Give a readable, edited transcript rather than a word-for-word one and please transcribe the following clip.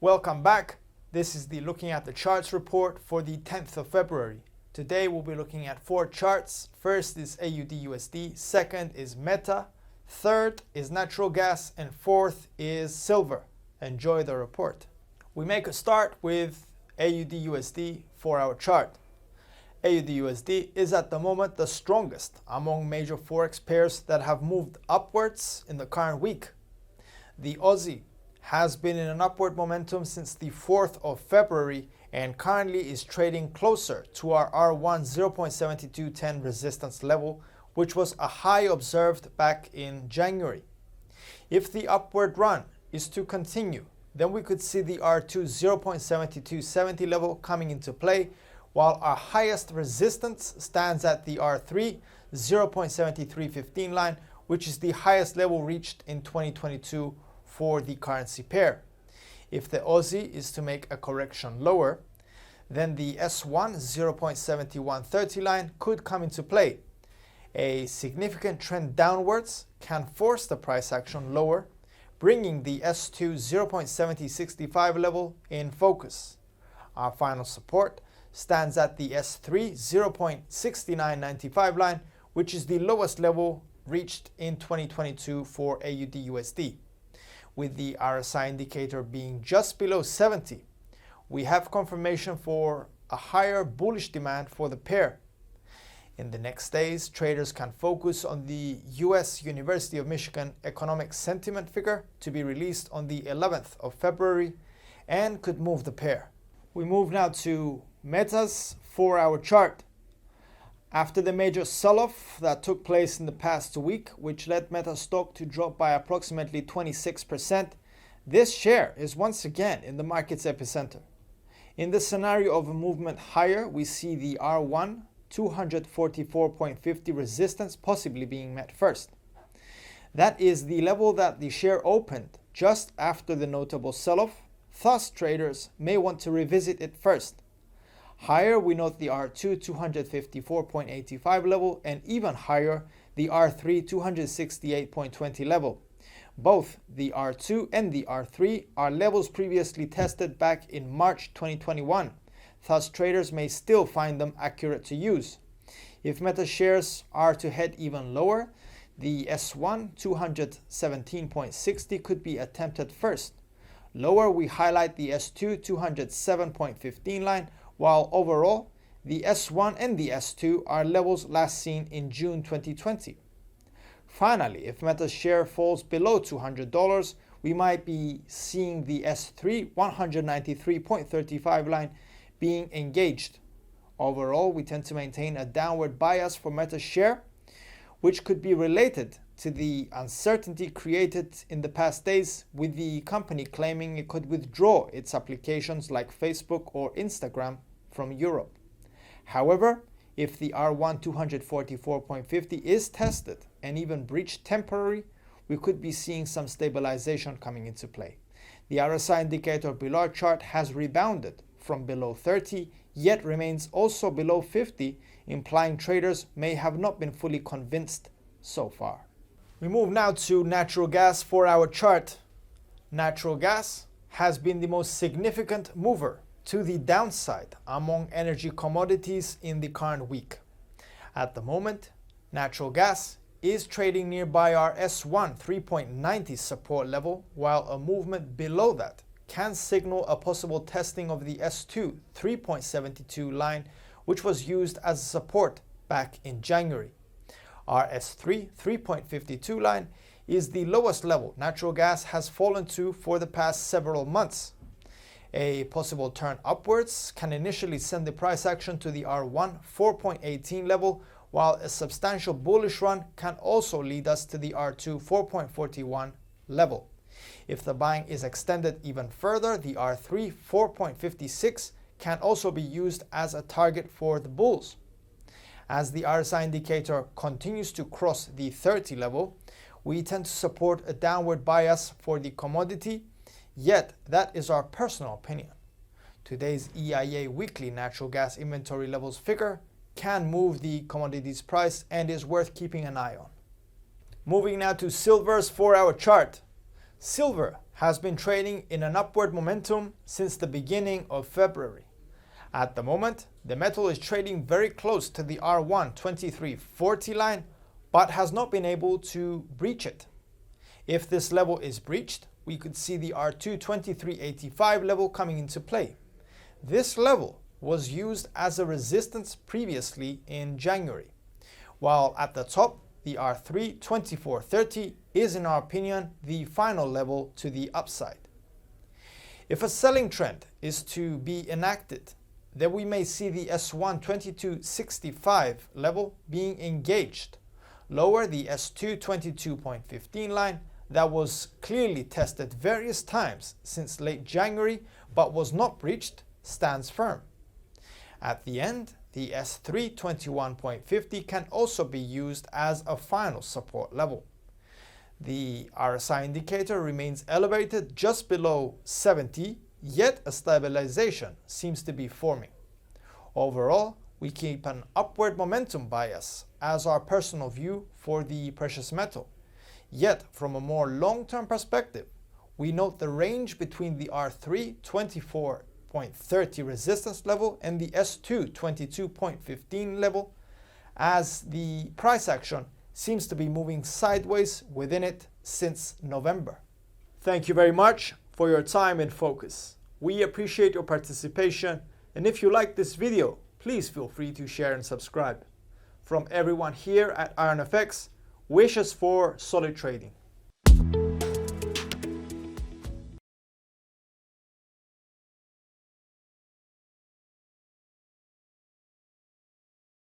Welcome back. This is the Looking at the Charts report for the 10th of February. Today we'll be looking at 4 charts. First is AUD USD, second is Meta, third is natural gas, and fourth is silver. Enjoy the report. We make a start with AUD USD 4-hour chart. AUD USD is at the moment the strongest among major Forex pairs that have moved upwards in the current week. The Aussie has been in an upward momentum since the 4th of February and currently is trading closer to our R1 0.7210 resistance level, which was a high observed back in January. If the upward run is to continue, then we could see the R2 0.7270 level coming into play, while our highest resistance stands at the R3 0.7315 line, which is the highest level reached in 2022 for the currency pair. If the Aussie is to make a correction lower, then the S1 0.7130 line could come into play. A significant trend downwards can force the price action lower, bringing the S2 0.7065 level in focus. Our final support stands at the S3 0.6995 line, which is the lowest level reached in 2022 for AUD USD. With the RSI indicator being just below 70, we have confirmation for a higher bullish demand for the pair. In the next days, traders can focus on the US University of Michigan economic sentiment figure to be released on the 11th of February and could move the pair. We move now to Meta's 4-hour chart. After the major sell-off that took place in the past week, which led Meta stock to drop by approximately 26%, this share is once again in the market's epicenter. In the scenario of a movement higher, we see the R1 244.50 resistance possibly being met first. That is the level that the share opened just after the notable sell-off, thus traders may want to revisit it first. Higher, we note the R2 254.85 level, and even higher, the R3 268.20 level. Both the R2 and the R3 are levels previously tested back in March 2021, thus traders may still find them accurate to use. If Meta shares are to head even lower, the S1 217.60 could be attempted first. Lower, we highlight the S2 207.15 line, while overall, the S1 and the S2 are levels last seen in June 2020. Finally, if Meta's share falls below $200, we might be seeing the S3 193.35 line being engaged. Overall, we tend to maintain a downward bias for Meta's share, which could be related to the uncertainty created in the past days with the company claiming it could withdraw its applications like Facebook or Instagram from Europe. However, if the R1 244.50 is tested and even breached temporary, we could be seeing some stabilization coming into play. The RSI indicator below our chart has rebounded from below 30, yet remains also below 50, implying traders may have not been fully convinced so far. We move now to natural gas 4-hour chart. Natural gas has been the most significant mover to the downside among energy commodities in the current week. At the moment, natural gas is trading nearby our S1 3.90 support level, while a movement below that can signal a possible testing of the S2 3.72 line, which was used as support back in January. Our S3 3.52 line is the lowest level natural gas has fallen to for the past several months. A possible turn upwards can initially send the price action to the R1 4.18 level, while a substantial bullish run can also lead us to the R2 4.41 level. If the buying is extended even further, the R3 4.56 can also be used as a target for the bulls. As the RSI indicator continues to cross the 30 level, we tend to support a downward bias for the commodity, yet that is our personal opinion. Today's EIA weekly natural gas inventory levels figure can move the commodities price and is worth keeping an eye on. Moving now to silver's 4-hour chart. Silver has been trading in an upward momentum since the beginning of February. At the moment, the metal is trading very close to the R1 2340 line, but has not been able to breach it. If this level is breached, we could see the R2 2385 level coming into play. This level was used as a resistance previously in January, while at the top, the R3 2430 is, in our opinion, the final level to the upside. If a selling trend is to be enacted, then we may see the S1 2265 level being engaged, lower the S2 22.15 line that was clearly tested various times since late January but was not breached, stands firm. At the end, the S3 21.50 can also be used as a final support level. The RSI indicator remains elevated just below 70, yet a stabilization seems to be forming. Overall, we keep an upward momentum bias as our personal view for the precious metal. Yet, from a more long-term perspective, we note the range between the R3 24.30 resistance level and the S2 22.15 level, as the price action seems to be moving sideways within it since November. Thank you very much for your time and focus. We appreciate your participation, and if you like this video, please feel free to share and subscribe. From everyone here at IronFX, wishes for solid trading.